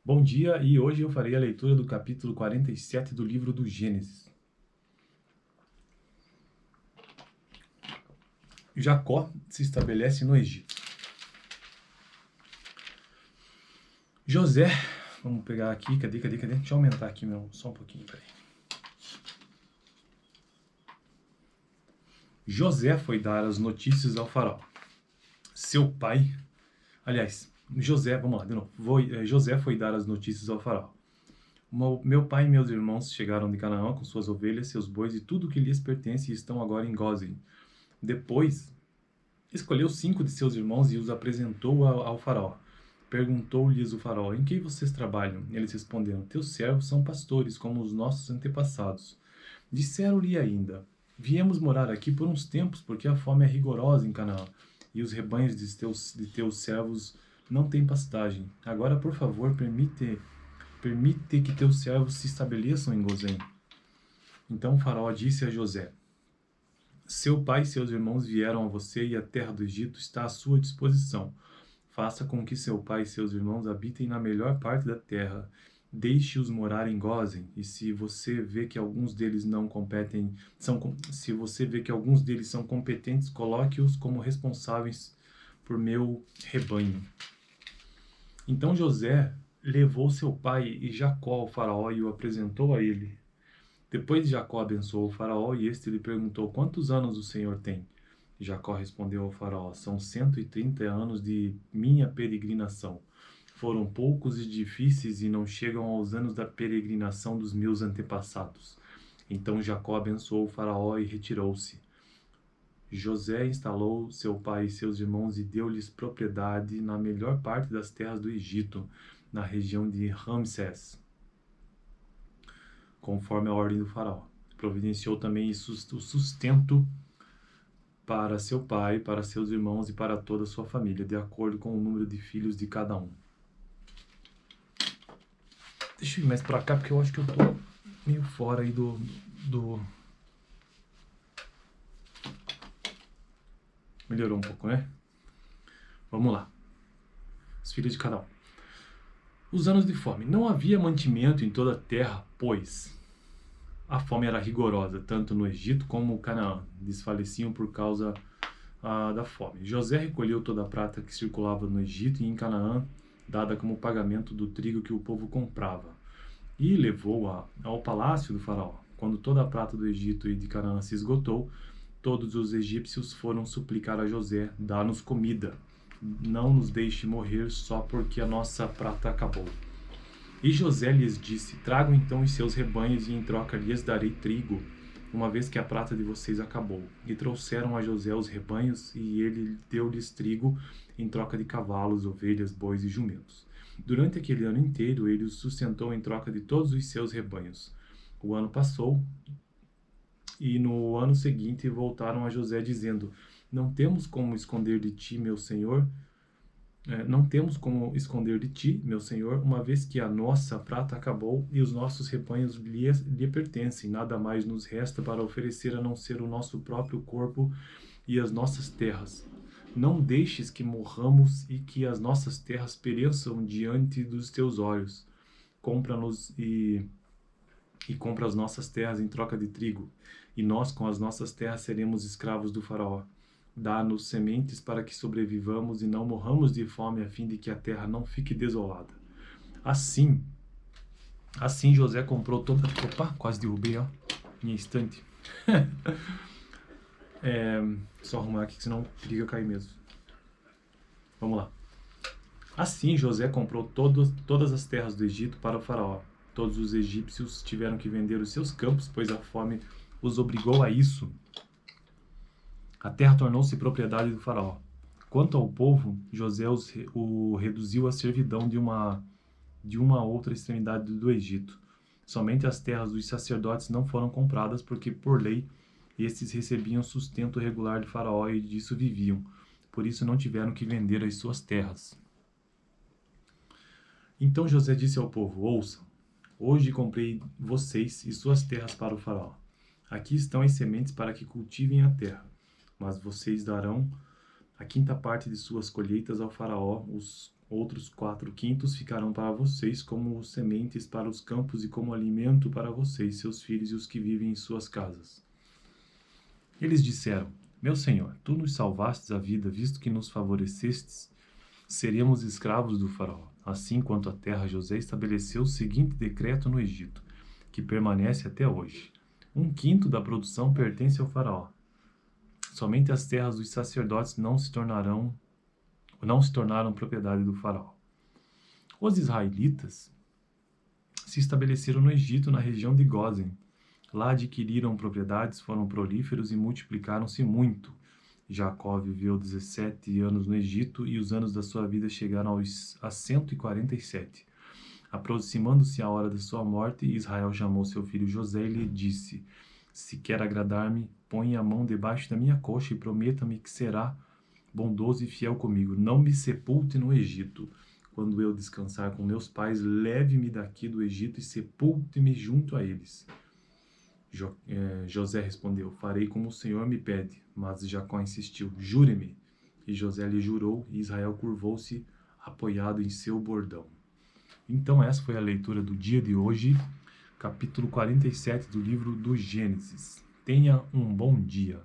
Bom dia, e hoje eu farei a leitura do capítulo 47 do livro do Gênesis. Jacó se estabelece no Egito. José, vamos pegar aqui, cadê? Deixa eu aumentar aqui só um pouquinho, peraí. José foi dar as notícias ao faraó. Seu pai, José, vamos lá, de novo. José foi dar as notícias ao faraó. Meu pai e meus irmãos chegaram de Canaã com suas ovelhas, seus bois e tudo o que lhes pertence e estão agora em Gósen. Depois, escolheu 5 de seus irmãos e os apresentou ao faraó. Perguntou-lhes o faraó: em que vocês trabalham? Eles responderam: teus servos são pastores, como os nossos antepassados. Disseram-lhe ainda: viemos morar aqui por uns tempos, porque a fome é rigorosa em Canaã, e os rebanhos de teus servos não têm pastagem. Agora, por favor, permite que teus servos se estabeleçam em Gozém. Então o faraó disse a José: seu pai e seus irmãos vieram a você e a terra do Egito está à sua disposição. Faça com que seu pai e seus irmãos habitem na melhor parte da terra. Deixe-os morar em Gósen, e se você vê que alguns deles não competem, se você vê que alguns deles são competentes, coloque-os como responsáveis por meu rebanho. Então José levou seu pai e Jacó ao faraó e o apresentou a ele. Depois Jacó abençoou o faraó e este lhe perguntou: quantos anos o Senhor tem? Jacó respondeu ao faraó: são 130 anos de minha peregrinação. Foram poucos e difíceis e não chegam aos anos da peregrinação dos meus antepassados. Então Jacó abençoou o faraó e retirou-se. José instalou seu pai e seus irmãos e deu-lhes propriedade na melhor parte das terras do Egito, na região de Ramsés, conforme a ordem do faraó. Providenciou também o sustento para seu pai, para seus irmãos e para toda a sua família, de acordo com o número de filhos de cada um. Deixa eu ir mais pra cá, porque eu acho que eu tô meio fora aí do... Melhorou um pouco, né? Vamos lá. Os filhos de cada um. Os anos de fome. Não havia mantimento em toda a terra, pois a fome era rigorosa, tanto no Egito como no Canaã. Desfaleciam por causa da fome. José recolheu toda a prata que circulava no Egito e em Canaã, dada como pagamento do trigo que o povo comprava, e levou-a ao palácio do faraó. Quando toda a prata do Egito e de Canaã se esgotou, todos os egípcios foram suplicar a José: dá-nos comida, não nos deixe morrer só porque a nossa prata acabou. E José lhes disse: tragam então os seus rebanhos e em troca lhes darei trigo, uma vez que a prata de vocês acabou. E trouxeram a José os rebanhos, e ele deu-lhes trigo em troca de cavalos, ovelhas, bois e jumentos. Durante aquele ano inteiro, ele os sustentou em troca de todos os seus rebanhos. O ano passou, e no ano seguinte voltaram a José, dizendo: não temos como esconder de ti, meu senhor, uma vez que a nossa prata acabou e os nossos rebanhos lhe pertencem. Nada mais nos resta para oferecer a não ser o nosso próprio corpo e as nossas terras. Não deixes que morramos e que as nossas terras pereçam diante dos teus olhos. Compra-nos e compra as nossas terras em troca de trigo, e nós com as nossas terras seremos escravos do faraó. Dá-nos sementes para que sobrevivamos e não morramos de fome, a fim de que a terra não fique desolada. Assim José comprou toda... Opa, quase derrubei, ó, minha estante. Só arrumar aqui, que senão periga cair mesmo. Vamos lá. Assim José comprou todas as terras do Egito para o faraó. Todos os egípcios tiveram que vender os seus campos, pois a fome os obrigou a isso. A terra tornou-se propriedade do faraó. Quanto ao povo, José o reduziu à servidão de uma outra extremidade do Egito. Somente as terras dos sacerdotes não foram compradas, porque, por lei, estes recebiam sustento regular de faraó e disso viviam. Por isso não tiveram que vender as suas terras. Então José disse ao povo: ouçam, hoje comprei vocês e suas terras para o faraó. Aqui estão as sementes para que cultivem a terra, mas vocês darão a quinta parte de suas colheitas ao faraó, Outros 4/5 ficarão para vocês como sementes para os campos e como alimento para vocês, seus filhos e os que vivem em suas casas. Eles disseram: Meu senhor, tu nos salvastes a vida, visto que nos favorecestes, seríamos escravos do faraó. Assim quanto à terra, José estabeleceu o seguinte decreto no Egito, que permanece até hoje. 1/5 da produção pertence ao faraó. Somente as terras dos sacerdotes não se tornaram propriedade do faraó. Os israelitas se estabeleceram no Egito, na região de Gósen. Lá adquiriram propriedades, foram prolíferos e multiplicaram-se muito. Jacó viveu 17 anos no Egito e os anos da sua vida chegaram a 147. Aproximando-se a hora da sua morte, Israel chamou seu filho José e lhe disse: Se quer agradar-me, põe a mão debaixo da minha coxa e prometa-me que será bondoso e fiel comigo. Não me sepulte no Egito. Quando eu descansar com meus pais, leve-me daqui do Egito e sepulte-me junto a eles. José respondeu: Farei como o Senhor me pede. Mas Jacó insistiu: Jure-me. E José lhe jurou, e Israel curvou-se, apoiado em seu bordão. Então essa foi a leitura do dia de hoje, capítulo 47 do livro do Gênesis. Tenha um bom dia.